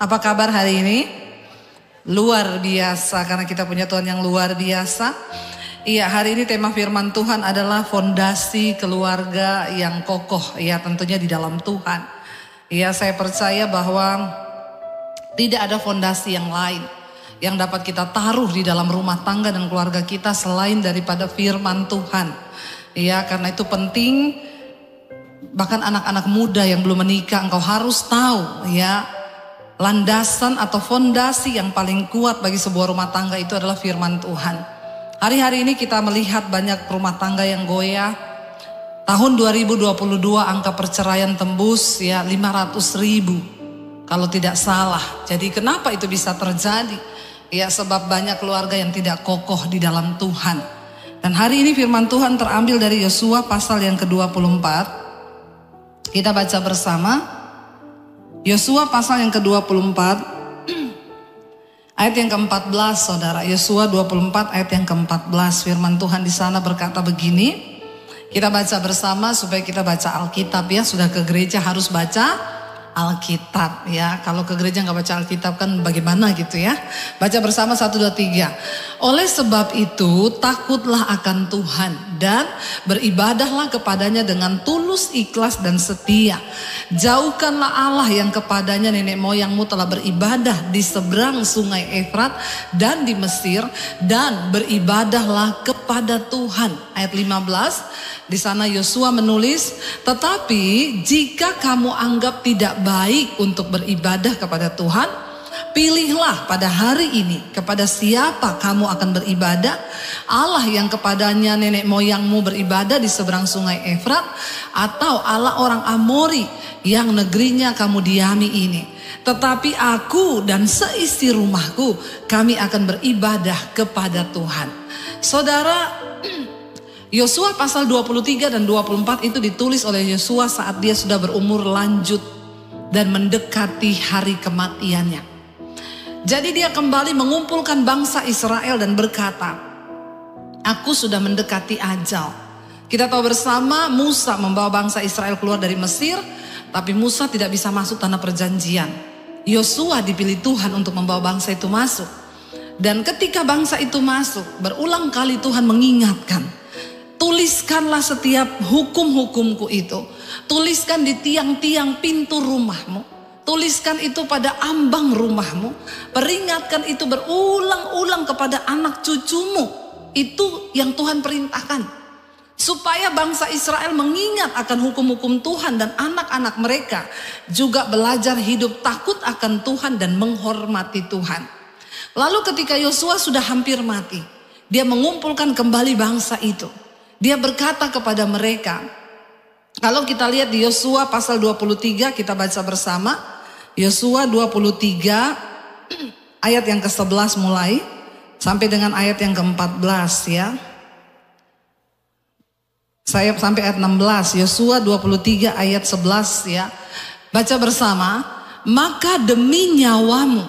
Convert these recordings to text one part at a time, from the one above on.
Apa kabar hari ini? Luar biasa, karena kita punya Tuhan yang luar biasa. Iya, hari ini tema firman Tuhan adalah fondasi keluarga yang kokoh. Iya, tentunya di dalam Tuhan. Iya, saya percaya bahwa tidak ada fondasi yang lain yang dapat kita taruh di dalam rumah tangga dan keluarga kita selain daripada firman Tuhan. Iya, karena itu penting. Bahkan anak-anak muda yang belum menikah, engkau harus tahu ya, landasan atau fondasi yang paling kuat bagi sebuah rumah tangga itu adalah firman Tuhan. Hari-hari ini kita melihat banyak rumah tangga yang goyah. Tahun 2022 angka perceraian tembus ya 500.000 kalau tidak salah. Jadi kenapa itu bisa terjadi? Ya sebab banyak keluarga yang tidak kokoh di dalam Tuhan. Dan hari ini firman Tuhan terambil dari Yosua pasal yang ke-24. Kita baca bersama Yosua pasal yang ke-24 ayat yang ke-14, saudara. Yosua 24 ayat yang ke-14. Firman Tuhan di sana berkata begini. Kita baca bersama supaya kita baca Alkitab ya. Sudah ke gereja harus baca Alkitab ya. Kalau ke gereja nggak baca Alkitab kan bagaimana gitu ya. Baca bersama 1, 2, 3. Oleh sebab itu takutlah akan Tuhan dan beribadahlah kepadanya dengan tulus, ikhlas dan setia. Jauhkanlah Allah yang kepadanya nenek moyangmu telah beribadah di seberang sungai Efrat dan di Mesir, dan beribadahlah kepada Tuhan. Ayat 15. Di sana Yosua menulis, tetapi jika kamu anggap tidak baik untuk beribadah kepada Tuhan, pilihlah pada hari ini kepada siapa kamu akan beribadah. Allah yang kepadanya nenek moyangmu beribadah di seberang sungai Efrat, atau Allah orang Amori yang negerinya kamu diami ini. Tetapi aku dan seisi rumahku, kami akan beribadah kepada Tuhan. Saudara, Yosua pasal 23 dan 24 itu ditulis oleh Yosua saat dia sudah berumur lanjut dan mendekati hari kematiannya. Jadi dia kembali mengumpulkan bangsa Israel dan berkata, aku sudah mendekati ajal. Kita tahu bersama Musa membawa bangsa Israel keluar dari Mesir, tapi Musa tidak bisa masuk tanah perjanjian. Yosua dipilih Tuhan untuk membawa bangsa itu masuk. Dan ketika bangsa itu masuk, berulang kali Tuhan mengingatkan, tuliskanlah setiap hukum-hukumku itu. Tuliskan di tiang-tiang pintu rumahmu. Tuliskan itu pada ambang rumahmu. Peringatkan itu berulang-ulang kepada anak cucumu. Itu yang Tuhan perintahkan. Supaya bangsa Israel mengingat akan hukum-hukum Tuhan, dan anak-anak mereka juga belajar hidup takut akan Tuhan dan menghormati Tuhan. Lalu ketika Yosua sudah hampir mati, dia mengumpulkan kembali bangsa itu. Dia berkata kepada mereka, kalau kita lihat di Yosua pasal 23, kita baca bersama. Yosua 23 ayat yang ke-11 mulai sampai dengan ayat yang ke-14 ya. Saya sampai ayat 16. Yosua 23 ayat 11 ya. Baca bersama. Maka demi nyawamu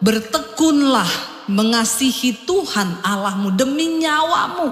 bertekunlah mengasihi Tuhan Allahmu, demi nyawamu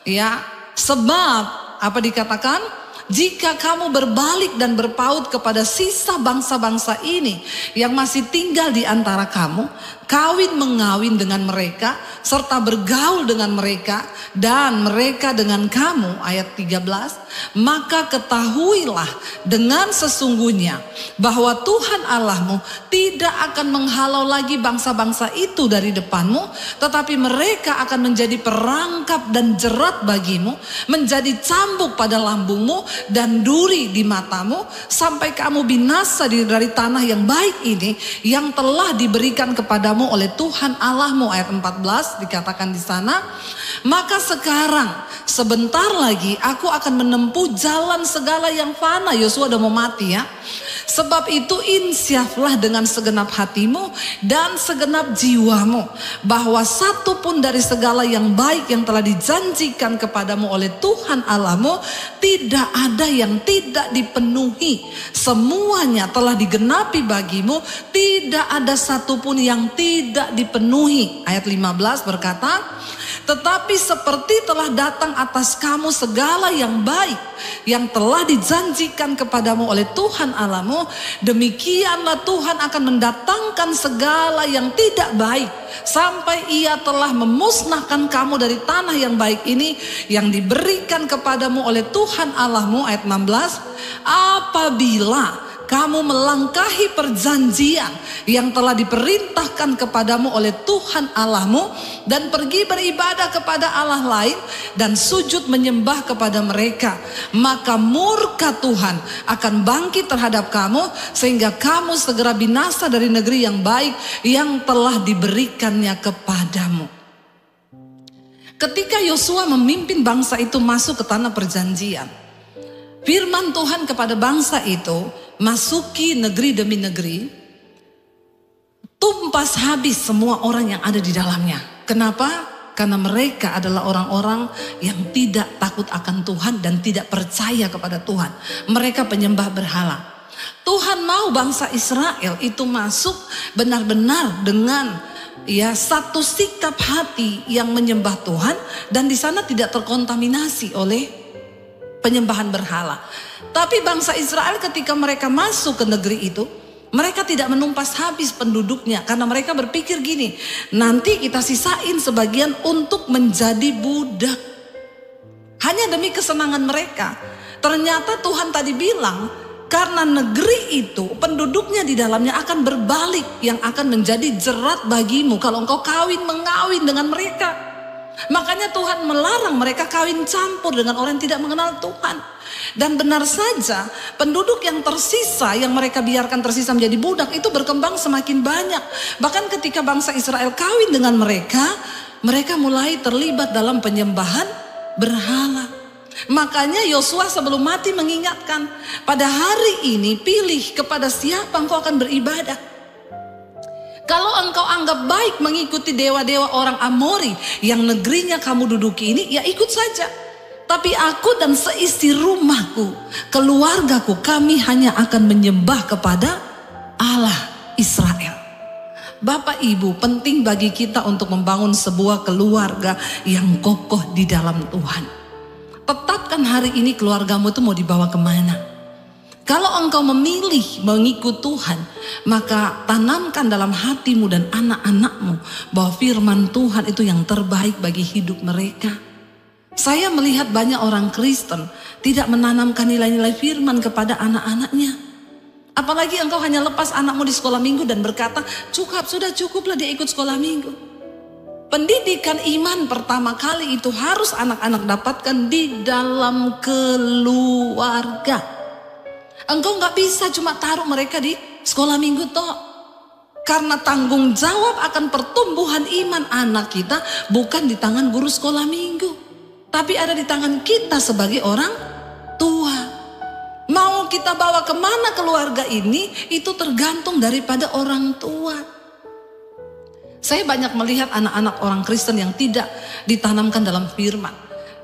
ya. Sebab apa dikatakan? Jika kamu berbalik dan berpaut kepada sisa bangsa-bangsa ini yang masih tinggal di antara kamu, kawin mengawin dengan mereka, serta bergaul dengan mereka, dan mereka dengan kamu, ayat 13, maka ketahuilah dengan sesungguhnya bahwa Tuhan Allahmu tidak akan menghalau lagi bangsa-bangsa itu dari depanmu, tetapi mereka akan menjadi perangkap dan jerat bagimu, menjadi cambuk pada lambungmu dan duri di matamu, sampai kamu binasa dari tanah yang baik ini yang telah diberikan kepadamu oleh Tuhan Allahmu. Ayat 14 dikatakan di sana, maka sekarang sebentar lagi aku akan menempuh jalan segala yang fana. Yosua udah mau mati ya. Sebab itu insyaflah dengan segenap hatimu dan segenap jiwamu, bahwa satu pun dari segala yang baik yang telah dijanjikan kepadamu oleh Tuhan Allahmu tidak ada yang tidak dipenuhi. Semuanya telah digenapi bagimu, tidak ada satupun yang tidak dipenuhi. Ayat 15 berkata, tetapi seperti telah datang atas kamu segala yang baik yang telah dijanjikan kepadamu oleh Tuhan Allahmu, Allahmu, demikianlah Tuhan akan mendatangkan segala yang tidak baik sampai ia telah memusnahkan kamu dari tanah yang baik ini yang diberikan kepadamu oleh Tuhan Allahmu. Ayat 16, apabila kamu melangkahi perjanjian yang telah diperintahkan kepadamu oleh Tuhan Allahmu dan pergi beribadah kepada Allah lain dan sujud menyembah kepada mereka, maka murka Tuhan akan bangkit terhadap kamu sehingga kamu segera binasa dari negeri yang baik yang telah diberikannya kepadamu. Ketika Yosua memimpin bangsa itu masuk ke tanah perjanjian, firman Tuhan kepada bangsa itu, masuki negeri demi negeri, tumpas habis semua orang yang ada di dalamnya. Kenapa? Karena mereka adalah orang-orang yang tidak takut akan Tuhan dan tidak percaya kepada Tuhan. Mereka penyembah berhala. Tuhan mau bangsa Israel itu masuk benar-benar dengan satu sikap hati yang menyembah Tuhan, dan di sana tidak terkontaminasi oleh penyembahan berhala. Tapi bangsa Israel ketika mereka masuk ke negeri itu, mereka tidak menumpas habis penduduknya, karena mereka berpikir gini, nanti kita sisain sebagian untuk menjadi budak. Hanya demi kesenangan mereka. Ternyata Tuhan tadi bilang, karena negeri itu penduduknya di dalamnya akan berbalik, yang akan menjadi jerat bagimu kalau engkau mengawin dengan mereka. Makanya Tuhan melarang mereka kawin campur dengan orang yang tidak mengenal Tuhan. Dan benar saja, penduduk yang tersisa, yang mereka biarkan tersisa menjadi budak, itu berkembang semakin banyak. Bahkan ketika bangsa Israel kawin dengan mereka, mereka mulai terlibat dalam penyembahan berhala. Makanya Yosua sebelum mati mengingatkan, pada hari ini pilih kepada siapa engkau akan beribadah. Kalau engkau anggap baik mengikuti dewa-dewa orang Amori yang negerinya kamu duduki ini, ya ikut saja. Tapi aku dan seisi rumahku, keluargaku, kami hanya akan menyembah kepada Allah Israel. Bapak Ibu, penting bagi kita untuk membangun sebuah keluarga yang kokoh di dalam Tuhan. Tetapkan hari ini keluargamu itu mau dibawa kemana. Kalau engkau memilih mengikut Tuhan, maka tanamkan dalam hatimu dan anak-anakmu bahwa firman Tuhan itu yang terbaik bagi hidup mereka. Saya melihat banyak orang Kristen tidak menanamkan nilai-nilai firman kepada anak-anaknya. Apalagi engkau hanya lepas anakmu di sekolah minggu dan berkata, sudah cukuplah dia ikut sekolah minggu. Pendidikan iman pertama kali itu harus anak-anak dapatkan di dalam keluarga. Engkau gak bisa cuma taruh mereka di sekolah minggu toh. Karena tanggung jawab akan pertumbuhan iman anak kita bukan di tangan guru sekolah minggu, tapi ada di tangan kita sebagai orang tua. Mau kita bawa kemana keluarga ini, itu tergantung daripada orang tua. Saya banyak melihat anak-anak orang Kristen yang tidak ditanamkan dalam firman.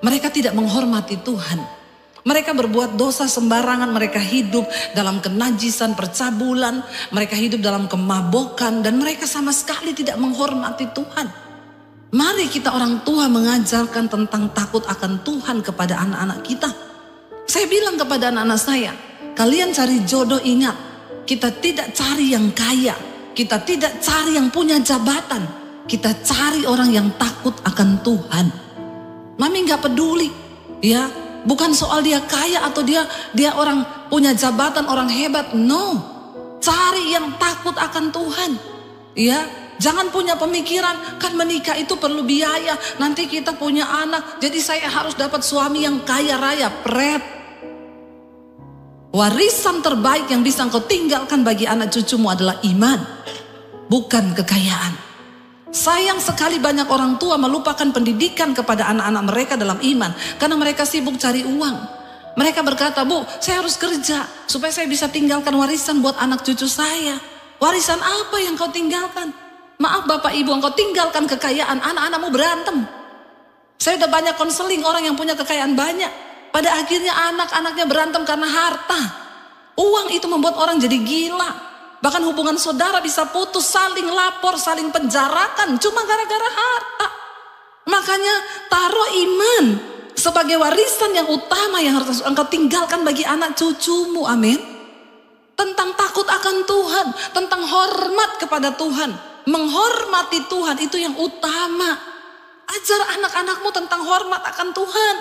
Mereka tidak menghormati Tuhan. Mereka berbuat dosa sembarangan, mereka hidup dalam kenajisan, percabulan, mereka hidup dalam kemabokan, dan mereka sama sekali tidak menghormati Tuhan. Mari kita orang tua mengajarkan tentang takut akan Tuhan kepada anak-anak kita. Saya bilang kepada anak-anak saya, kalian cari jodoh, ingat, kita tidak cari yang kaya, kita tidak cari yang punya jabatan, kita cari orang yang takut akan Tuhan. Mami gak peduli, ya, bukan soal dia kaya atau dia orang punya jabatan, orang hebat, no. Cari yang takut akan Tuhan, ya. Jangan punya pemikiran, kan menikah itu perlu biaya, nanti kita punya anak, jadi saya harus dapat suami yang kaya raya. Pret. Warisan terbaik yang bisa engkau tinggalkan bagi anak cucumu adalah iman, bukan kekayaan. Sayang sekali banyak orang tua melupakan pendidikan kepada anak-anak mereka dalam iman, karena mereka sibuk cari uang. Mereka berkata, Bu, saya harus kerja supaya saya bisa tinggalkan warisan buat anak cucu saya. Warisan apa yang kau tinggalkan? Maaf Bapak Ibu, engkau tinggalkan kekayaan, anak-anakmu berantem. Saya udah banyak konseling orang yang punya kekayaan banyak. Pada akhirnya anak-anaknya berantem karena harta. Uang itu membuat orang jadi gila. Bahkan hubungan saudara bisa putus, saling lapor, saling penjarakan, cuma gara-gara harta. Makanya taruh iman sebagai warisan yang utama yang harus engkau tinggalkan bagi anak cucumu, amin. tentang takut akan Tuhan, tentang hormat kepada Tuhan. Menghormati Tuhan itu yang utama. Ajar anak-anakmu tentang hormat akan Tuhan.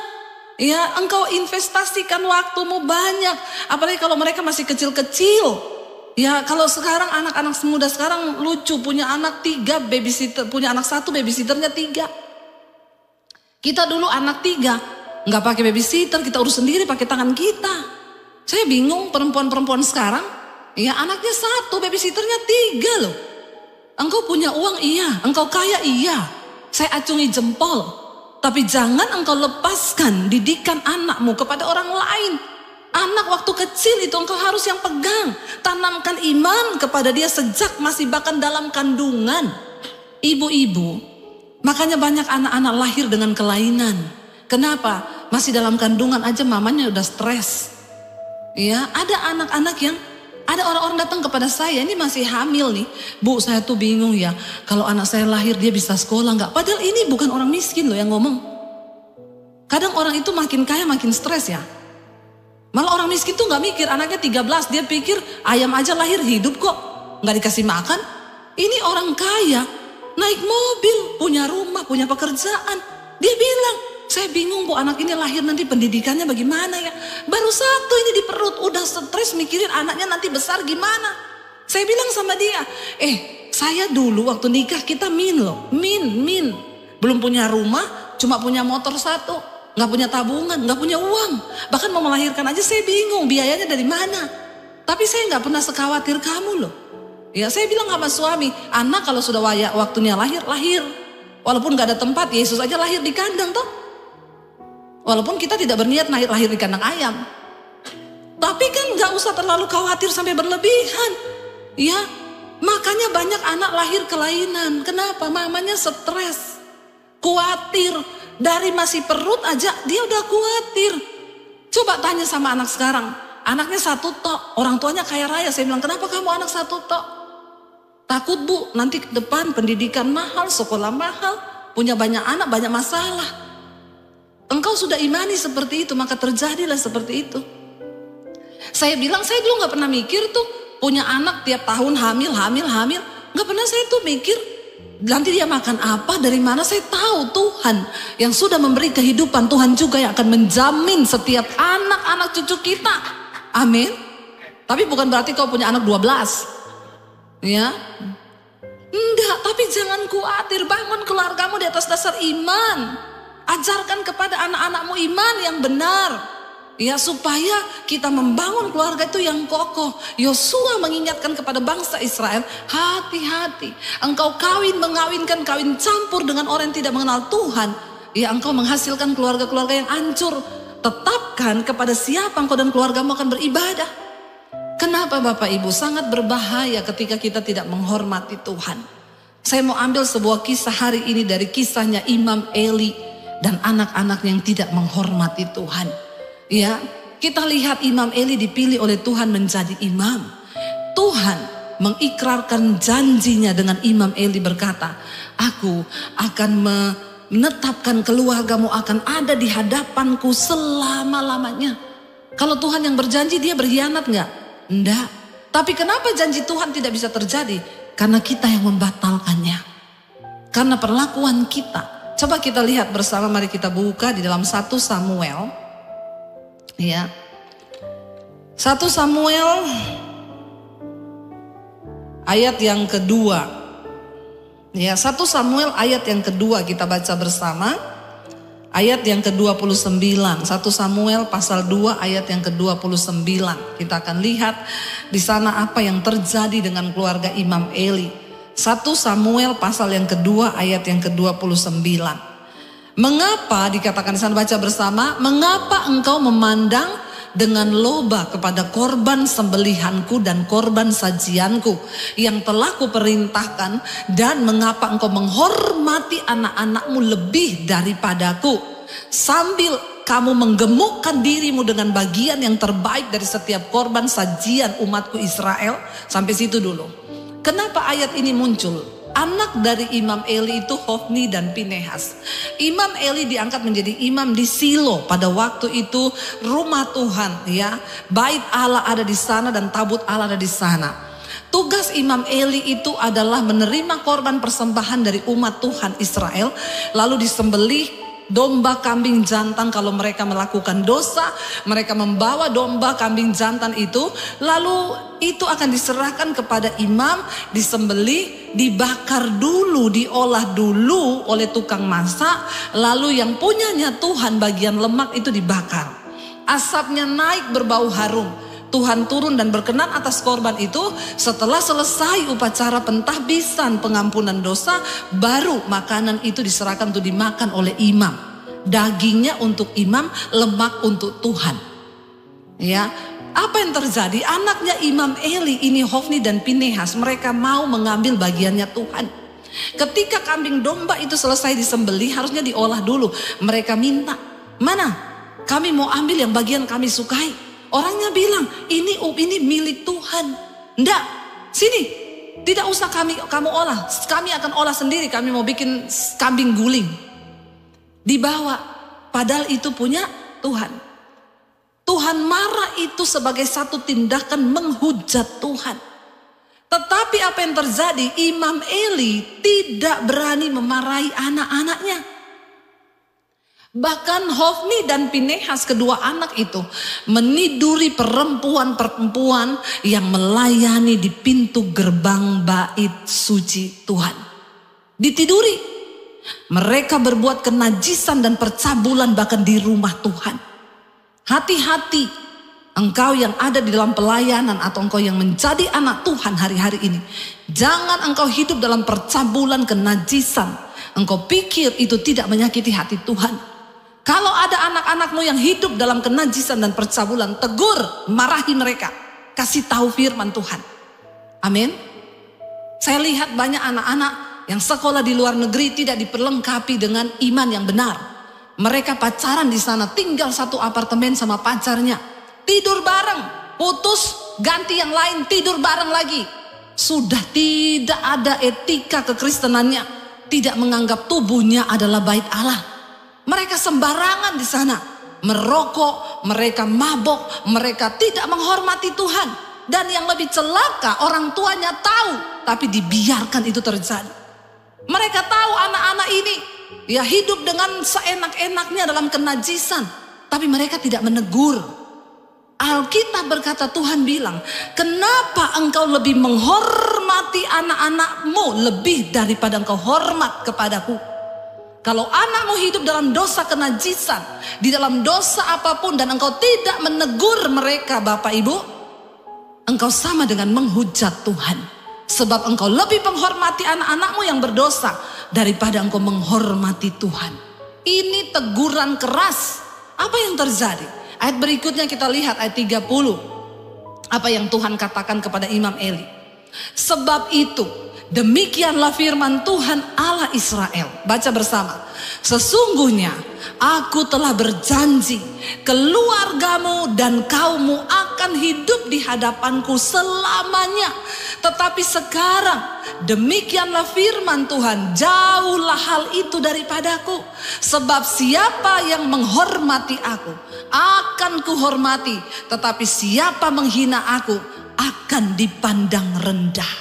Ya, engkau investasikan waktumu banyak. Apalagi kalau mereka masih kecil-kecil. Ya, kalau sekarang anak-anak muda sekarang lucu, punya anak 3 babysitter, punya anak 1 babysitternya 3. Kita dulu anak 3 nggak pakai babysitter, kita urus sendiri pakai tangan kita. Saya bingung perempuan-perempuan sekarang. Ya, anaknya 1 babysitternya 3 loh. Engkau punya uang iya, engkau kaya iya, saya acungi jempol. Tapi jangan engkau lepaskan didikan anakmu kepada orang lain. Anak waktu kecil itu engkau harus yang pegang. Tanamkan iman kepada dia sejak masih bahkan dalam kandungan. Ibu-ibu, makanya banyak anak-anak lahir dengan kelainan. Kenapa? Masih dalam kandungan aja mamanya udah stres. Ya, ada anak-anak yang ada orang-orang datang kepada saya, ini masih hamil nih. Bu, saya tuh bingung ya, kalau anak saya lahir dia bisa sekolah nggak? Padahal ini bukan orang miskin loh yang ngomong. Kadang orang itu makin kaya makin stres ya. Malah orang miskin tuh nggak mikir, anaknya 13, dia pikir ayam aja lahir hidup kok, nggak dikasih makan. Ini orang kaya, naik mobil, punya rumah, punya pekerjaan. Dia bilang, saya bingung bu, anak ini lahir nanti pendidikannya bagaimana ya. Baru 1 ini di perut udah stres mikirin anaknya nanti besar gimana. Saya bilang sama dia, saya dulu waktu nikah kita min loh, min. Belum punya rumah, cuma punya motor 1, nggak punya tabungan, nggak punya uang. Bahkan mau melahirkan aja saya bingung biayanya dari mana. Tapi saya nggak pernah sekhawatir kamu loh. Ya, saya bilang sama suami, anak kalau sudah waktunya lahir. Walaupun nggak ada tempat, Yesus aja lahir di kandang toh. Walaupun kita tidak berniat lahir di kandang ayam. Tapi kan gak usah terlalu khawatir sampai berlebihan. Ya, makanya banyak anak lahir kelainan. Kenapa? Mamanya stres, khawatir. Dari masih perut aja dia udah khawatir. Coba tanya sama anak sekarang. Anaknya 1 tok, orang tuanya kaya raya. Saya bilang, kenapa kamu anak 1 tok? Takut bu, nanti ke depan pendidikan mahal, sekolah mahal, punya banyak anak, banyak masalah. Engkau sudah imani seperti itu, maka terjadilah seperti itu. Saya bilang, saya dulu gak pernah mikir tuh punya anak tiap tahun hamil. Gak pernah saya tuh mikir nanti dia makan apa, dari mana. Saya tahu Tuhan yang sudah memberi kehidupan, Tuhan juga yang akan menjamin setiap anak-anak cucu kita. Amin. Tapi bukan berarti kau punya anak 12. Ya. Enggak, tapi jangan khawatir, bangun keluargamu di atas dasar iman. Ajarkan kepada anak-anakmu iman yang benar. Ya, supaya kita membangun keluarga itu yang kokoh. Yosua mengingatkan kepada bangsa Israel, hati-hati. Engkau mengawinkan kawin campur dengan orang yang tidak mengenal Tuhan. Ya, engkau menghasilkan keluarga-keluarga yang hancur. Tetapkan kepada siapa engkau dan keluargamu akan beribadah. Kenapa Bapak Ibu? Sangat berbahaya ketika kita tidak menghormati Tuhan. Saya mau ambil sebuah kisah hari ini dari kisahnya Imam Eli dan anak-anak yang tidak menghormati Tuhan. Ya, kita lihat Imam Eli dipilih oleh Tuhan menjadi imam. Tuhan mengikrarkan janjinya dengan Imam Eli berkata, aku akan menetapkan keluargamu akan ada di hadapanku selama-lamanya. Kalau Tuhan yang berjanji, dia berkhianat enggak? Enggak. Tapi kenapa janji Tuhan tidak bisa terjadi? Karena kita yang membatalkannya. Karena perlakuan kita. Coba kita lihat bersama, mari kita buka di dalam 1 Samuel. Ya. 1 Samuel ayat yang kedua. Ya, 1 Samuel ayat yang kedua kita baca bersama. Ayat yang ke-29. 1 Samuel pasal 2 ayat yang ke-29. Kita akan lihat di sana apa yang terjadi dengan keluarga Imam Eli. 1 Samuel pasal yang kedua ayat yang ke-29. Mengapa dikatakan di sana, baca bersama, mengapa engkau memandang dengan loba kepada korban sembelihanku dan korban sajianku yang telah kuperintahkan, dan mengapa engkau menghormati anak-anakmu lebih daripadaku, sambil kamu menggemukkan dirimu dengan bagian yang terbaik dari setiap korban sajian umatku Israel. Sampai situ dulu. Kenapa ayat ini muncul? anak dari Imam Eli itu Hofni dan Pinehas. Imam Eli diangkat menjadi imam di Silo. Pada waktu itu rumah Tuhan, ya, bait Allah ada di sana dan tabut Allah ada di sana. Tugas Imam Eli itu adalah menerima korban persembahan dari umat Tuhan Israel, lalu disembelih domba kambing jantan kalau mereka melakukan dosa. Mereka membawa domba kambing jantan itu, lalu itu akan diserahkan kepada imam, disembelih, dibakar dulu, diolah dulu oleh tukang masak, lalu yang punyanya Tuhan bagian lemak itu dibakar. Asapnya naik berbau harum. Tuhan turun dan berkenan atas korban itu. Setelah selesai upacara pentahbisan pengampunan dosa, baru makanan itu diserahkan untuk dimakan oleh imam. Dagingnya untuk imam, lemak untuk Tuhan. Ya, apa yang terjadi? Anaknya Imam Eli ini, Hofni dan Pinehas, mereka mau mengambil bagiannya Tuhan. Ketika kambing domba itu selesai disembelih, harusnya diolah dulu. Mereka minta, mana? Kami mau ambil yang bagian kami sukai. Orangnya bilang, ini milik Tuhan. Enggak, sini, tidak usah kamu olah, kami akan olah sendiri. Kami mau bikin kambing guling. Dibawa, padahal itu punya Tuhan. Tuhan marah itu sebagai satu tindakan menghujat Tuhan. Tetapi apa yang terjadi? Imam Eli tidak berani memarahi anak-anaknya. Bahkan Hofni dan Pinehas, kedua anak itu, meniduri perempuan-perempuan yang melayani di pintu gerbang bait suci Tuhan. Ditiduri. Mereka berbuat kenajisan dan percabulan bahkan di rumah Tuhan. Hati-hati engkau yang ada di dalam pelayanan atau engkau yang menjadi anak Tuhan hari-hari ini. Jangan engkau hidup dalam percabulan, kenajisan. Engkau pikir itu tidak menyakiti hati Tuhan. Kalau ada anak-anakmu yang hidup dalam kenajisan dan percabulan, tegur, marahi mereka. Kasih tahu firman Tuhan. Amin. Saya lihat banyak anak-anak yang sekolah di luar negeri tidak diperlengkapi dengan iman yang benar. Mereka pacaran di sana, tinggal satu apartemen sama pacarnya. Tidur bareng, putus, ganti yang lain, tidur bareng lagi. Sudah tidak ada etika kekristenannya. Tidak menganggap tubuhnya adalah bait Allah. Mereka sembarangan di sana, merokok, mereka mabok, mereka tidak menghormati Tuhan. Dan yang lebih celaka, orang tuanya tahu, tapi dibiarkan itu terjadi. Mereka tahu anak-anak ini ya hidup dengan seenak-enaknya dalam kenajisan, tapi mereka tidak menegur. Alkitab berkata, Tuhan bilang, kenapa engkau lebih menghormati anak-anakmu lebih daripada engkau hormat kepadaku? Kalau anakmu hidup dalam dosa kenajisan, di dalam dosa apapun, dan engkau tidak menegur mereka, Bapak Ibu, engkau sama dengan menghujat Tuhan. Sebab engkau lebih menghormati anak-anakmu yang berdosa daripada engkau menghormati Tuhan. Ini teguran keras. Apa yang terjadi? Ayat berikutnya kita lihat, ayat 30. Apa yang Tuhan katakan kepada Imam Eli. Sebab itu, demikianlah firman Tuhan Allah Israel. Baca bersama. Sesungguhnya aku telah berjanji, keluargamu dan kaummu akan hidup di hadapanku selamanya. Tetapi sekarang demikianlah firman Tuhan, jauhlah hal itu daripadaku. Sebab siapa yang menghormati aku akan kuhormati, tetapi siapa menghina aku akan dipandang rendah.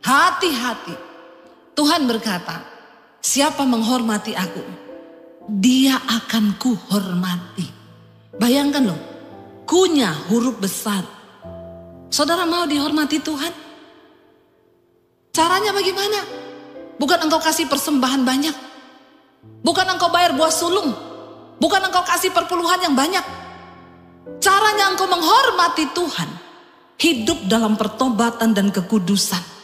Hati-hati. Tuhan berkata, siapa menghormati aku, dia akan kuhormati. Bayangkan loh, kunya huruf besar. Saudara mau dihormati Tuhan? Caranya bagaimana? Bukan engkau kasih persembahan banyak. Bukan engkau bayar buah sulung. Bukan engkau kasih perpuluhan yang banyak. Caranya engkau menghormati Tuhan, hidup dalam pertobatan dan kekudusan.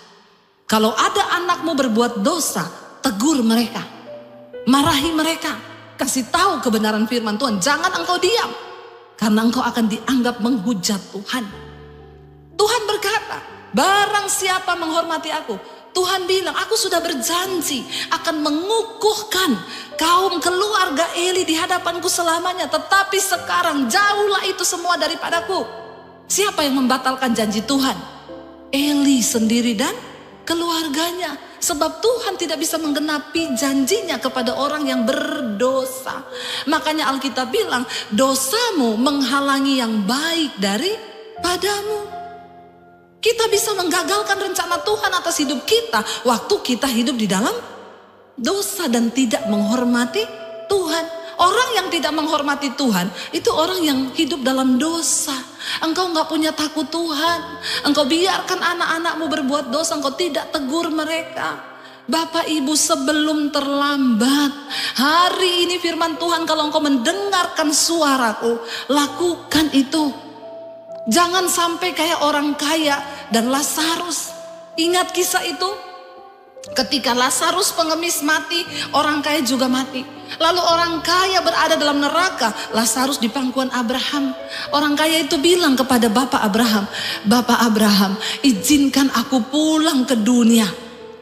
Kalau ada anakmu berbuat dosa, tegur mereka, marahi mereka, kasih tahu kebenaran firman Tuhan. Jangan engkau diam, karena engkau akan dianggap menghujat Tuhan. Tuhan berkata, barang siapa menghormati aku, Tuhan bilang, aku sudah berjanji akan mengukuhkan kaum keluarga Eli di hadapanku selamanya. Tetapi sekarang jauhlah itu semua daripadaku. Siapa yang membatalkan janji Tuhan? Eli sendiri dan keluarganya. Sebab Tuhan tidak bisa menggenapi janjinya kepada orang yang berdosa. Makanya Alkitab bilang, dosamu menghalangi yang baik daripadamu. Kita bisa menggagalkan rencana Tuhan atas hidup kita waktu kita hidup di dalam dosa dan tidak menghormati Tuhan. Orang yang tidak menghormati Tuhan itu orang yang hidup dalam dosa. Engkau gak punya takut Tuhan. Engkau biarkan anak-anakmu berbuat dosa, engkau tidak tegur mereka. Bapak Ibu, sebelum terlambat, hari ini firman Tuhan, kalau engkau mendengarkan suaraku, lakukan itu. Jangan sampai kayak orang kaya dan Lazarus. Ingat kisah itu? Ketika Lazarus pengemis mati, orang kaya juga mati. Lalu orang kaya berada dalam neraka, Lazarus di pangkuan Abraham. Orang kaya itu bilang kepada Bapak Abraham, Bapak Abraham, izinkan aku pulang ke dunia.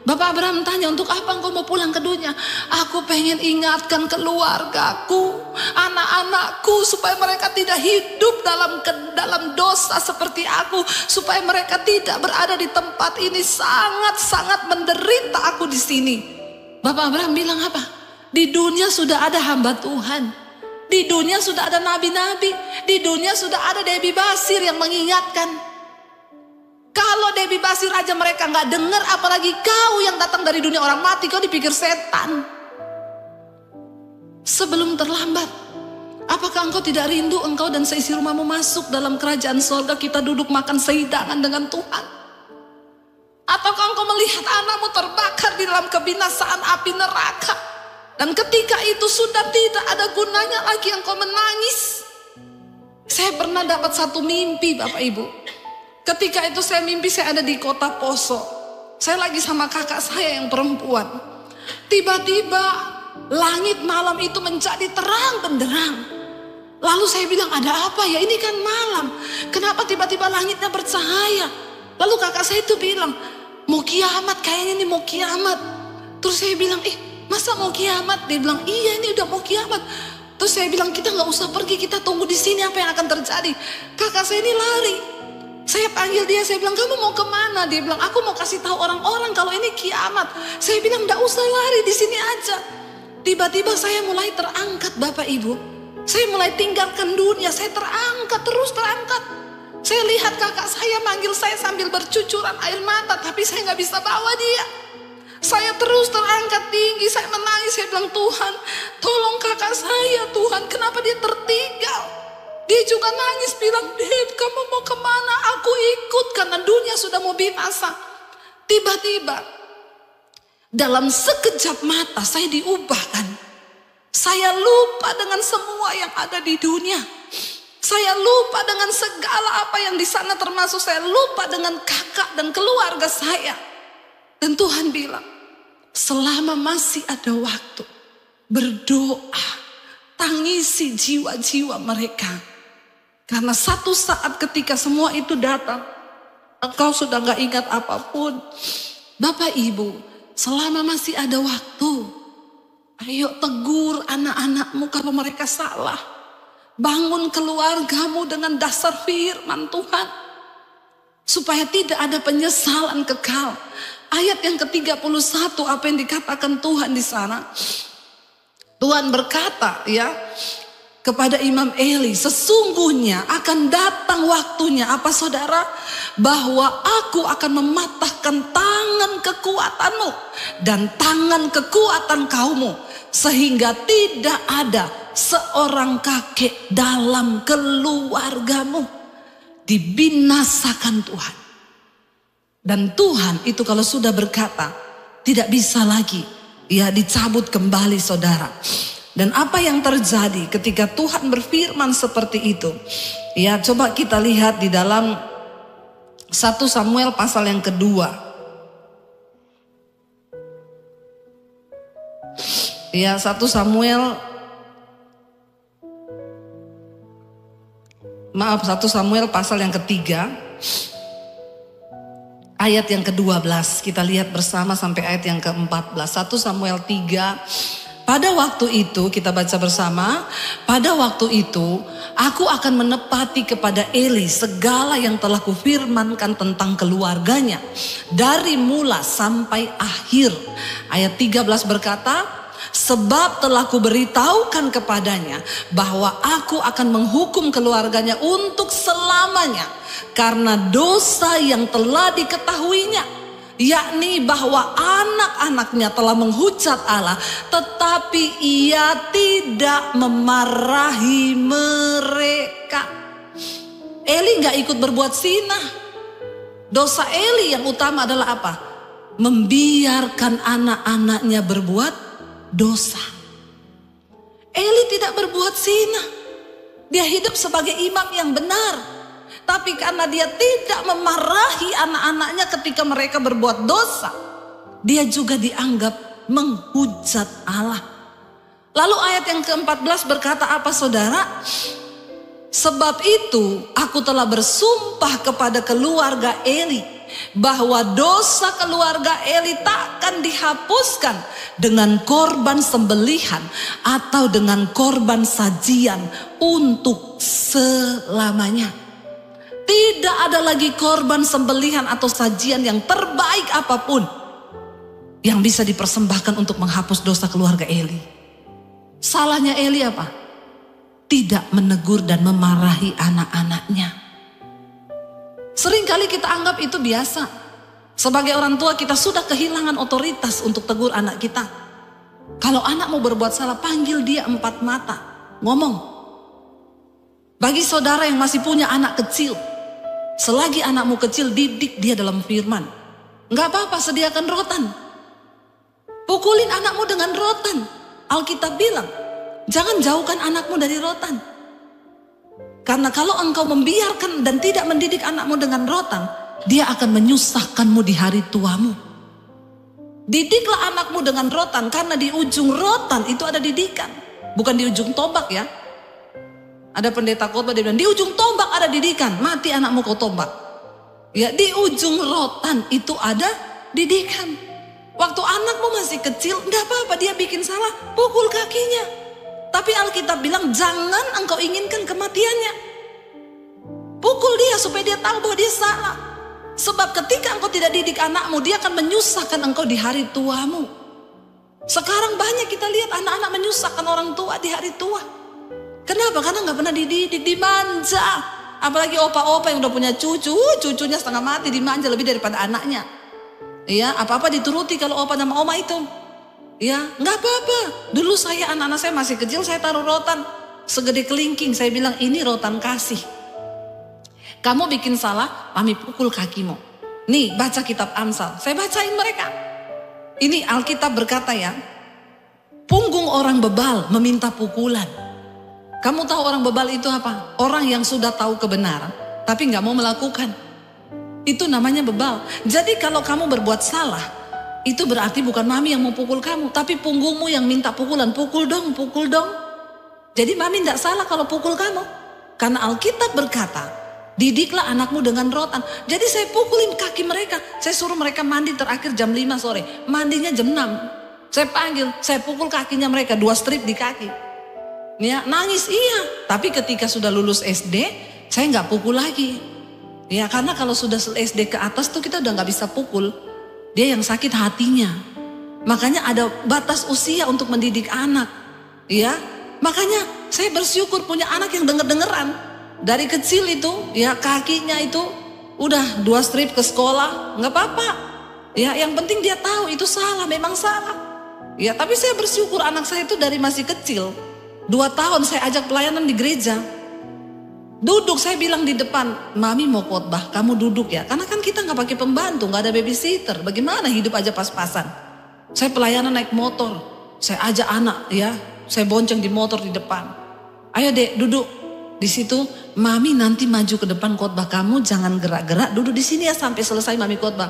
Bapak Abraham tanya, untuk apa engkau mau pulang ke dunia? Aku pengen ingatkan keluargaku, anak-anakku, supaya mereka tidak hidup dalam dosa seperti aku, supaya mereka tidak berada di tempat ini. Sangat-sangat menderita aku di sini. Bapak Abraham bilang apa? Di dunia sudah ada hamba Tuhan, di dunia sudah ada nabi-nabi, di dunia sudah ada Debbie Basir yang mengingatkan. Kalau Debbie Basir aja mereka gak dengar, apalagi kau yang datang dari dunia orang mati, kau dipikir setan. Sebelum terlambat, apakah engkau tidak rindu engkau dan seisi rumahmu masuk dalam kerajaan sorga, kita duduk makan sehidangan dengan Tuhan? Ataukah engkau melihat anakmu terbakar di dalam kebinasaan api neraka, dan ketika itu sudah tidak ada gunanya lagi engkau menangis? Saya pernah dapat satu mimpi, Bapak Ibu. Ketika itu saya mimpi saya ada di kota Poso. Saya lagi sama kakak saya yang perempuan. Tiba-tiba langit malam itu menjadi terang benderang. Lalu saya bilang, ada apa ya, ini kan malam, kenapa tiba-tiba langitnya bercahaya? Lalu kakak saya itu bilang, mau kiamat, kayaknya ini mau kiamat. Terus saya bilang, masa mau kiamat? Dia bilang, iya ini udah mau kiamat. Terus saya bilang, kita gak usah pergi, kita tunggu di sini apa yang akan terjadi. Kakak saya ini lari. Saya panggil dia, saya bilang, kamu mau kemana? Dia bilang, aku mau kasih tahu orang-orang kalau ini kiamat. Saya bilang, gak usah lari, di sini aja. Tiba-tiba saya mulai terangkat, Bapak Ibu. Saya mulai tinggalkan dunia, saya terangkat, terus terangkat. Saya lihat kakak saya manggil saya sambil bercucuran air mata, tapi saya gak bisa bawa dia. Saya terus terangkat tinggi, saya menangis, saya bilang, Tuhan, tolong kakak saya, Tuhan, kenapa dia tertinggal? Dia juga nangis bilang, Deb, kamu mau kemana? Aku ikut karena dunia sudah mau binasa. Tiba-tiba dalam sekejap mata saya diubahkan. Saya lupa dengan semua yang ada di dunia. Saya lupa dengan segala apa yang di sana, termasuk saya lupa dengan kakak dan keluarga saya. Dan Tuhan bilang, selama masih ada waktu, berdoa, tangisi jiwa-jiwa mereka. Karena satu saat ketika semua itu datang, engkau sudah gak ingat apapun. Bapak Ibu, selama masih ada waktu, ayo tegur anak-anakmu kalau mereka salah. Bangun keluargamu dengan dasar firman Tuhan, supaya tidak ada penyesalan kekal. Ayat yang ke-31, apa yang dikatakan Tuhan di sana? Tuhan berkata ya kepada Imam Eli, sesungguhnya akan datang waktunya, apa saudara? Bahwa aku akan mematahkan tangan kekuatanmu dan tangan kekuatan kaummu, sehingga tidak ada seorang kakek dalam keluargamu. Dibinasakan Tuhan. Dan Tuhan itu kalau sudah berkata, tidak bisa lagi ya dicabut kembali, saudara. Dan apa yang terjadi ketika Tuhan berfirman seperti itu? Ya, coba kita lihat di dalam 1 Samuel pasal yang kedua. Ya, 1 Samuel pasal yang ketiga, ayat yang ke-12. Kita lihat bersama sampai ayat yang ke-14. 1 Samuel 3 Pada waktu itu kita baca bersama, pada waktu itu aku akan menepati kepada Eli segala yang telah kufirmankan tentang keluarganya dari mula sampai akhir. Ayat 13 berkata, sebab telah kuberitahukan kepadanya bahwa aku akan menghukum keluarganya untuk selamanya karena dosa yang telah diketahuinya, yakni bahwa anak-anaknya telah menghujat Allah, tetapi ia tidak memarahi mereka. Eli gak ikut berbuat zina. Dosa Eli yang utama adalah apa? Membiarkan anak-anaknya berbuat dosa. Eli tidak berbuat zina. Dia hidup sebagai imam yang benar. Tapi karena dia tidak memarahi anak-anaknya ketika mereka berbuat dosa, dia juga dianggap menghujat Allah. Lalu ayat yang ke-14 berkata apa saudara? Sebab itu aku telah bersumpah kepada keluarga Eli bahwa dosa keluarga Eli takkan dihapuskan dengan korban sembelihan atau dengan korban sajian untuk selamanya. Tidak ada lagi korban sembelihan atau sajian yang terbaik apapun yang bisa dipersembahkan untuk menghapus dosa keluarga Eli. Salahnya Eli apa? Tidak menegur dan memarahi anak-anaknya. Seringkali kita anggap itu biasa. Sebagai orang tua kita sudah kehilangan otoritas untuk tegur anak kita. Kalau anak mau berbuat salah, panggil dia 4 mata, ngomong. Bagi saudara yang masih punya anak kecil, selagi anakmu kecil, didik dia dalam firman. Gak apa-apa, sediakan rotan. Pukulin anakmu dengan rotan. Alkitab bilang, jangan jauhkan anakmu dari rotan. Karena kalau engkau membiarkan dan tidak mendidik anakmu dengan rotan, dia akan menyusahkanmu di hari tuamu. Didiklah anakmu dengan rotan, karena di ujung rotan itu ada didikan. Bukan di ujung tombak ya. Ada pendeta khotbah dia bilang, di ujung tombak ada didikan, mati anakmu kau tombak. Ya, di ujung rotan itu ada didikan. Waktu anakmu masih kecil, enggak apa-apa dia bikin salah, pukul kakinya. Tapi Alkitab bilang jangan engkau inginkan kematiannya. Pukul dia supaya dia tahu bahwa dia salah. Sebab ketika engkau tidak didik anakmu, dia akan menyusahkan engkau di hari tuamu. Sekarang banyak kita lihat anak-anak menyusahkan orang tua di hari tua. Kenapa? Karena gak pernah dididik, dimanja. Apalagi opa-opa yang udah punya cucu, cucunya setengah mati dimanja lebih daripada anaknya. Ya, apa-apa dituruti kalau opa sama oma itu. Ya, gak apa-apa. Dulu saya, anak-anak saya masih kecil, saya taruh rotan segede kelingking. Saya bilang, ini rotan kasih. Kamu bikin salah, mami pukul kakimu. Nih, baca kitab Amsal. Saya bacain mereka. Ini Alkitab berkata ya, punggung orang bebal meminta pukulan. Kamu tahu orang bebal itu apa? Orang yang sudah tahu kebenaran, tapi gak mau melakukan. Itu namanya bebal. Jadi kalau kamu berbuat salah, itu berarti bukan mami yang mau pukul kamu, tapi punggungmu yang minta pukulan. Pukul dong, pukul dong. Jadi mami gak salah kalau pukul kamu. Karena Alkitab berkata, didiklah anakmu dengan rotan. Jadi saya pukulin kaki mereka. Saya suruh mereka mandi terakhir jam 5 sore. Mandinya jam 6. Saya panggil, saya pukul kakinya mereka, 2 strip di kaki. Ya, nangis iya, tapi ketika sudah lulus SD, saya nggak pukul lagi. Ya, karena kalau sudah SD ke atas tuh kita udah nggak bisa pukul. Dia yang sakit hatinya. Makanya ada batas usia untuk mendidik anak. Ya, makanya saya bersyukur punya anak yang denger-dengeran. Dari kecil itu, ya kakinya itu udah 2 strip ke sekolah, nggak apa-apa. Ya, yang penting dia tahu itu salah, memang salah. Ya, tapi saya bersyukur anak saya itu dari masih kecil. 2 tahun saya ajak pelayanan di gereja. Duduk, saya bilang di depan, mami mau khotbah, kamu duduk ya. Karena kan kita gak pakai pembantu, gak ada babysitter. Bagaimana hidup aja pas-pasan. Saya pelayanan naik motor, saya ajak anak ya, saya bonceng di motor di depan. Ayo dek, duduk. Di situ, mami nanti maju ke depan khotbah, kamu jangan gerak-gerak, duduk di sini ya sampai selesai mami khotbah.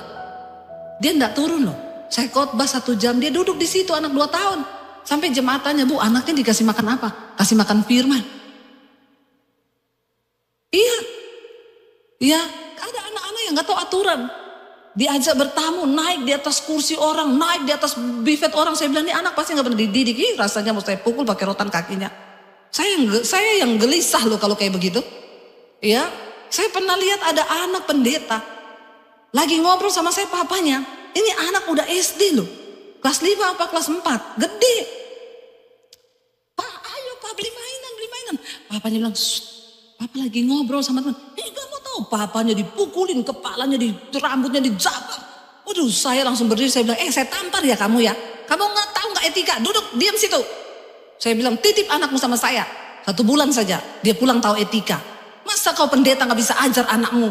Dia gak turun loh. Saya khotbah 1 jam, dia duduk di situ, anak 2 tahun. Sampai jemaat tanya, Bu, anaknya dikasih makan apa? Kasih makan firman. Iya. Iya, ada anak-anak yang gak tahu aturan. Diajak bertamu, naik di atas kursi orang, naik di atas buffet orang. Saya bilang, ini anak pasti gak pernah dididik. Rasanya mau saya pukul pakai rotan kakinya. Saya yang gelisah loh kalau kayak begitu. Ya, saya pernah lihat ada anak pendeta lagi ngobrol sama saya papanya. Ini anak udah SD loh. Kelas 5 apa kelas 4. Gede. Pak, ayo Pak beli mainan. Papanya bilang, Papa lagi ngobrol sama teman. Gak mau tahu, papanya dipukulin, kepalanya rambutnya dijabak. Waduh, saya langsung berdiri, saya bilang, saya tampar ya kamu ya. Kamu nggak tahu nggak etika, duduk, diam situ. Saya bilang, titip anakmu sama saya. 1 bulan saja, dia pulang tahu etika. Masa kau pendeta nggak bisa ajar anakmu?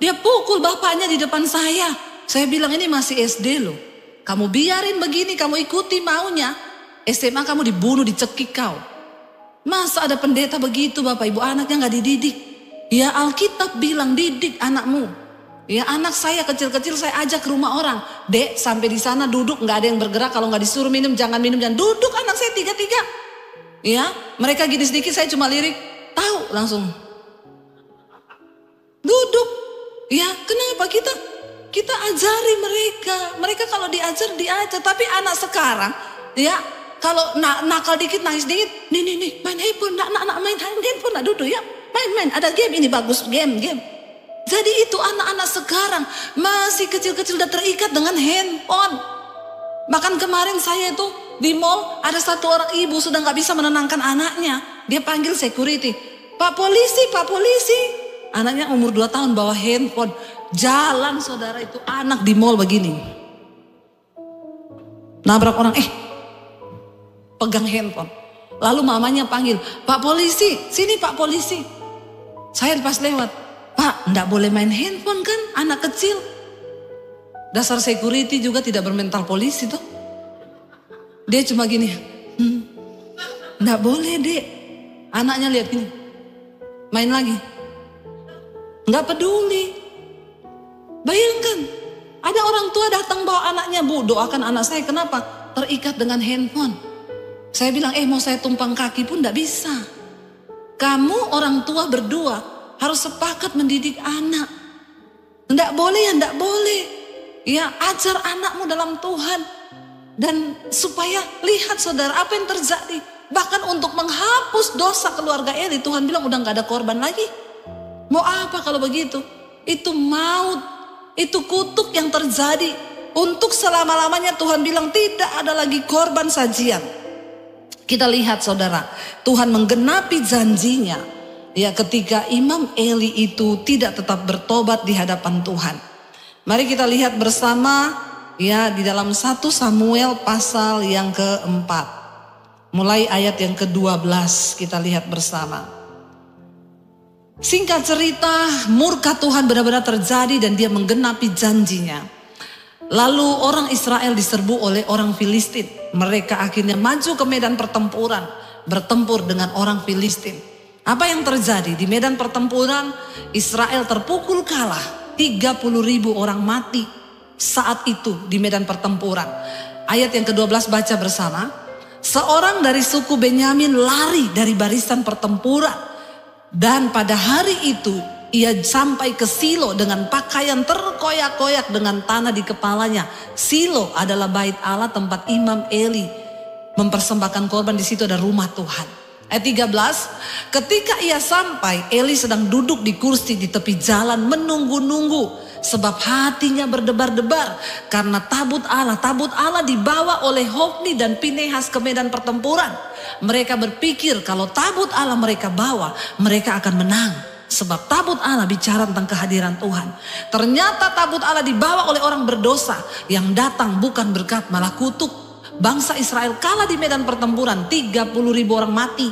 Dia pukul bapaknya di depan saya. Saya bilang, ini masih SD loh. Kamu biarin begini, kamu ikuti maunya. SMA kamu dibunuh, dicekik kau. Masa ada pendeta begitu Bapak Ibu, anaknya gak dididik. Ya Alkitab bilang didik anakmu. Ya anak saya kecil-kecil saya ajak ke rumah orang. Dek sampai di sana duduk, gak ada yang bergerak. Kalau gak disuruh minum jangan duduk. Anak saya 3-3. Ya mereka gini sedikit saya cuma lirik. Tahu langsung. Duduk. Ya kenapa kita ajari mereka. Mereka kalau diajar. Tapi anak sekarang ya, kalau nakal dikit, nangis dikit, nih, main handphone, main handphone, duduk ya, main, ada game ini bagus, game. Jadi itu anak-anak sekarang masih kecil-kecil udah terikat dengan handphone. Bahkan kemarin saya itu di mall ada 1 orang ibu sudah nggak bisa menenangkan anaknya, dia panggil security, Pak polisi, anaknya umur 2 tahun bawa handphone, jalan saudara itu anak di mall begini, nabrak orang, pegang handphone. Lalu mamanya panggil, Pak polisi, sini Pak polisi. Saya pas lewat, Pak enggak boleh main handphone kan, anak kecil. Dasar security juga tidak bermental polisi tuh. Dia cuma gini, enggak boleh dek. Anaknya lihat gini, main lagi. Enggak peduli. Bayangkan, ada orang tua datang bawa anaknya, Bu doakan anak saya, kenapa? Terikat dengan handphone. Saya bilang, mau saya tumpang kaki pun tidak bisa. Kamu orang tua berdua harus sepakat mendidik anak. Tidak boleh ya, tidak boleh. Ya, ajar anakmu dalam Tuhan. Dan supaya lihat saudara apa yang terjadi. Bahkan untuk menghapus dosa keluarga Eli, Tuhan bilang udah gak ada korban lagi. Mau apa kalau begitu? Itu maut, itu kutuk yang terjadi. Untuk selama-lamanya Tuhan bilang tidak ada lagi korban sajian. Kita lihat saudara, Tuhan menggenapi janjinya. Ya ketika Imam Eli itu tidak tetap bertobat di hadapan Tuhan. Mari kita lihat bersama ya di dalam 1 Samuel pasal yang ke-4. Mulai ayat yang ke-12 kita lihat bersama. Singkat cerita, murka Tuhan benar-benar terjadi dan dia menggenapi janjinya. Lalu orang Israel diserbu oleh orang Filistin. Mereka akhirnya maju ke medan pertempuran, bertempur dengan orang Filistin. Apa yang terjadi di medan pertempuran? Israel terpukul kalah, 30.000 orang mati saat itu di medan pertempuran. Ayat yang ke-12 baca bersama. Seorang dari suku Benyamin lari dari barisan pertempuran. Dan pada hari itu ia sampai ke Silo dengan pakaian terkoyak-koyak dengan tanah di kepalanya. Silo adalah bait Allah tempat Imam Eli mempersembahkan korban. Di situ ada rumah Tuhan. Ayat 13, ketika ia sampai, Eli sedang duduk di kursi di tepi jalan menunggu-nunggu. Sebab hatinya berdebar-debar karena tabut Allah dibawa oleh Hofni dan Pinehas ke medan pertempuran. Mereka berpikir kalau tabut Allah mereka bawa, mereka akan menang. Sebab tabut Allah bicara tentang kehadiran Tuhan. Ternyata tabut Allah dibawa oleh orang berdosa yang datang bukan berkat malah kutuk. Bangsa Israel kalah di medan pertempuran, 30.000 orang mati.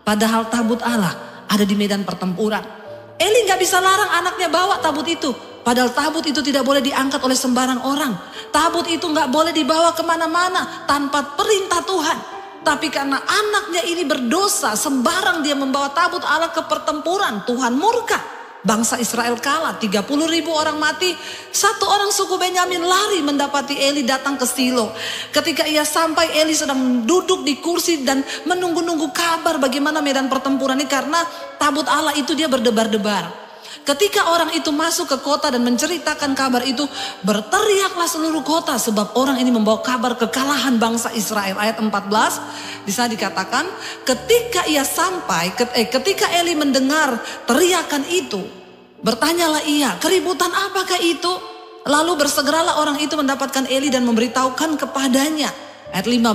Padahal tabut Allah ada di medan pertempuran. Eli gak bisa larang anaknya bawa tabut itu. Padahal tabut itu tidak boleh diangkat oleh sembarang orang. Tabut itu gak boleh dibawa kemana-mana tanpa perintah Tuhan. Tapi karena anaknya ini berdosa, sembarang dia membawa tabut Allah ke pertempuran, Tuhan murka. Bangsa Israel kalah, 30.000 orang mati. 1 orang suku Benyamin lari mendapati Eli datang ke Silo. Ketika ia sampai, Eli sedang duduk di kursi dan menunggu-nunggu kabar bagaimana medan pertempuran ini. Karena tabut Allah itu dia berdebar-debar. Ketika orang itu masuk ke kota dan menceritakan kabar itu, berteriaklah seluruh kota sebab orang ini membawa kabar kekalahan bangsa Israel. Ayat 14 bisa dikatakan ketika ketika Eli mendengar teriakan itu, bertanyalah ia, keributan apakah itu? Lalu bersegeralah orang itu mendapatkan Eli dan memberitahukan kepadanya. Ayat 15,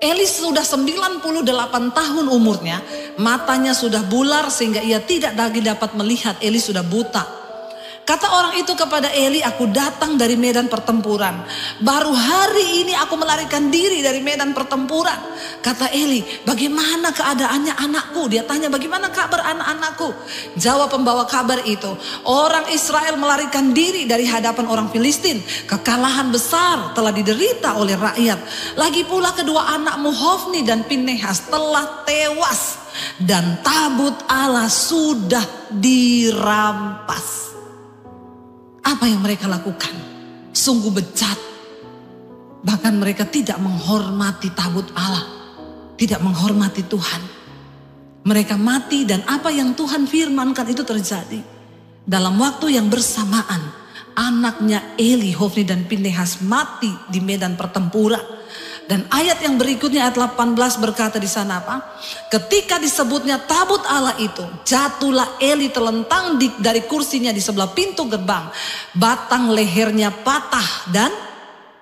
Eli sudah 98 tahun umurnya, matanya sudah bular sehingga ia tidak lagi dapat melihat. Eli sudah buta. Kata orang itu kepada Eli, aku datang dari medan pertempuran. Baru hari ini aku melarikan diri dari medan pertempuran. Kata Eli, bagaimana keadaannya anakku? Dia tanya, bagaimana kabar anak-anakku? Jawab pembawa kabar itu, orang Israel melarikan diri dari hadapan orang Filistin. Kekalahan besar telah diderita oleh rakyat. Lagi pula kedua anakmu Hofni dan Pinehas telah tewas. Dan tabut Allah sudah dirampas. Apa yang mereka lakukan? Sungguh bejat. Bahkan mereka tidak menghormati tabut Allah. Tidak menghormati Tuhan. Mereka mati dan apa yang Tuhan firmankan itu terjadi. Dalam waktu yang bersamaan, anaknya Eli, Hofni dan Pinehas mati di medan pertempuran. Dan ayat yang berikutnya ayat 18 berkata di sana apa? Ketika disebutnya tabut Allah itu, jatuhlah Eli terlentang dari kursinya di sebelah pintu gerbang. Batang lehernya patah dan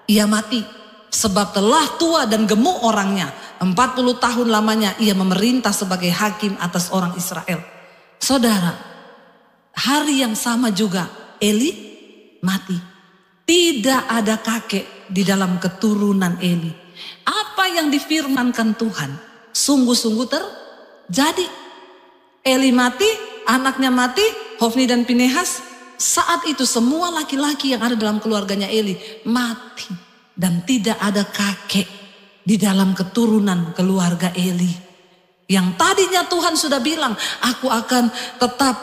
ia mati. Sebab telah tua dan gemuk orangnya. 40 tahun lamanya ia memerintah sebagai hakim atas orang Israel. Saudara, hari yang sama juga Eli mati. Tidak ada kakek di dalam keturunan Eli. Apa yang difirmankan Tuhan sungguh-sungguh terjadi. Eli mati, anaknya mati, Hofni dan Pinehas. Saat itu semua laki-laki yang ada dalam keluarganya Eli mati. Dan tidak ada kakek di dalam keturunan keluarga Eli. Yang tadinya Tuhan sudah bilang, aku akan tetap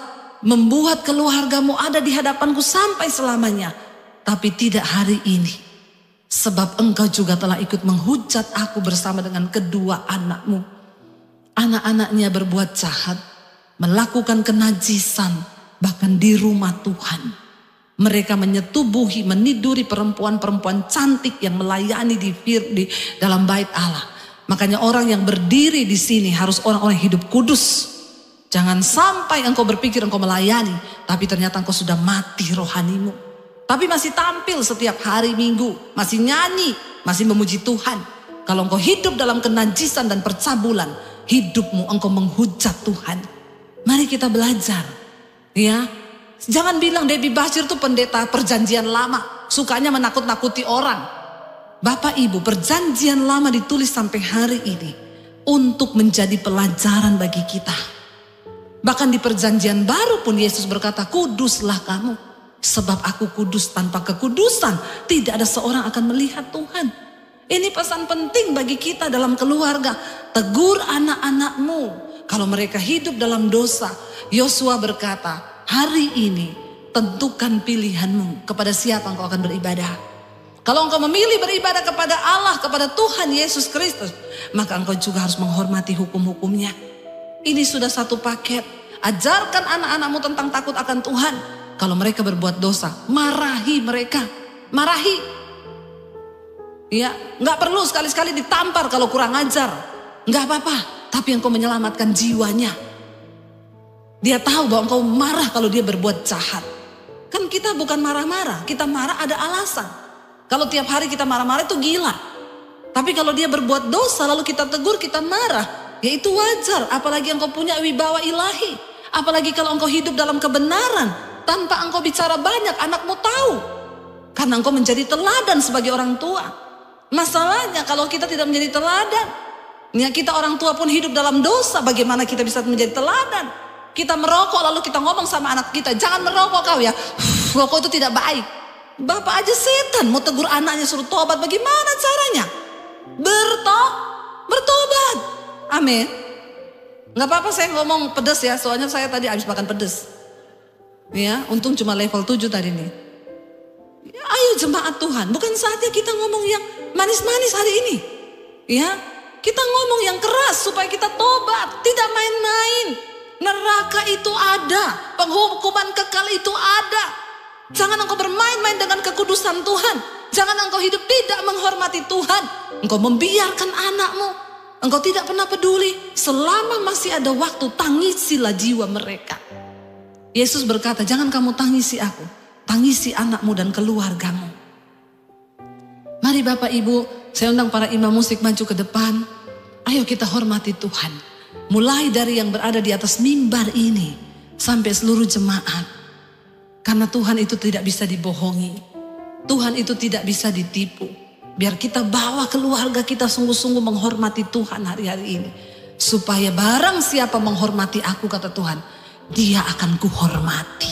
membuat keluargamu ada di hadapanku sampai selamanya. Tapi tidak hari ini. Sebab engkau juga telah ikut menghujat aku bersama dengan kedua anakmu. Anak-anaknya berbuat jahat, melakukan kenajisan, bahkan di rumah Tuhan. Mereka menyetubuhi, meniduri perempuan-perempuan cantik yang melayani di dalam bait Allah. Makanya orang yang berdiri di sini harus orang-orang hidup kudus. Jangan sampai engkau berpikir engkau melayani, tapi ternyata engkau sudah mati rohanimu. Tapi masih tampil setiap hari Minggu, masih nyanyi, masih memuji Tuhan. Kalau engkau hidup dalam kenajisan dan percabulan, hidupmu engkau menghujat Tuhan. Mari kita belajar, ya. Jangan bilang Debbie Bashir itu pendeta perjanjian lama, sukanya menakut-nakuti orang. Bapak Ibu, perjanjian lama ditulis sampai hari ini untuk menjadi pelajaran bagi kita. Bahkan di perjanjian baru pun Yesus berkata, kuduslah kamu. Sebab aku kudus, tanpa kekudusan tidak ada seorang akan melihat Tuhan. Ini pesan penting bagi kita dalam keluarga. Tegur anak-anakmu kalau mereka hidup dalam dosa. Yosua berkata, hari ini tentukan pilihanmu kepada siapa engkau akan beribadah. Kalau engkau memilih beribadah kepada Allah, kepada Tuhan Yesus Kristus, maka engkau juga harus menghormati hukum-hukumnya. Ini sudah satu paket. Ajarkan anak-anakmu tentang takut akan Tuhan. Kalau mereka berbuat dosa, marahi mereka. Marahi. Ya, nggak perlu sekali-sekali ditampar kalau kurang ajar. Nggak apa-apa. Tapi engkau menyelamatkan jiwanya. Dia tahu bahwa engkau marah kalau dia berbuat jahat. Kan kita bukan marah-marah. Kita marah ada alasan. Kalau tiap hari kita marah-marah itu gila. Tapi kalau dia berbuat dosa lalu kita tegur, kita marah, ya itu wajar. Apalagi engkau punya wibawa ilahi. Apalagi kalau engkau hidup dalam kebenaran. Tanpa engkau bicara banyak, anakmu tahu. Karena engkau menjadi teladan sebagai orang tua. Masalahnya kalau kita tidak menjadi teladan, ya kita orang tua pun hidup dalam dosa, bagaimana kita bisa menjadi teladan? Kita merokok lalu kita ngomong sama anak kita, jangan merokok kau ya. Rokok itu tidak baik. Bapak aja setan mau tegur anaknya suruh tobat, bagaimana caranya? Bertobat. Amin. Gak apa-apa saya ngomong pedas ya, soalnya saya tadi habis makan pedas. Ya, untung cuma level 7 tadi nih. Ya, ayo jemaat Tuhan, bukan saatnya kita ngomong yang manis-manis hari ini. Ya, kita ngomong yang keras supaya kita tobat, tidak main-main. Neraka itu ada, penghukuman kekal itu ada. Jangan engkau bermain-main dengan kekudusan Tuhan. Jangan engkau hidup tidak menghormati Tuhan. Engkau membiarkan anakmu. Engkau tidak pernah peduli. Selama masih ada waktu, tangisilah jiwa mereka. Yesus berkata, jangan kamu tangisi aku, tangisi anakmu dan keluargamu. Mari Bapak Ibu, saya undang para imam musik maju ke depan. Ayo kita hormati Tuhan. Mulai dari yang berada di atas mimbar ini sampai seluruh jemaat. Karena Tuhan itu tidak bisa dibohongi. Tuhan itu tidak bisa ditipu. Biar kita bawa keluarga kita sungguh-sungguh menghormati Tuhan hari-hari ini. Supaya barang siapa menghormati aku, kata Tuhan, dia akan kuhormati.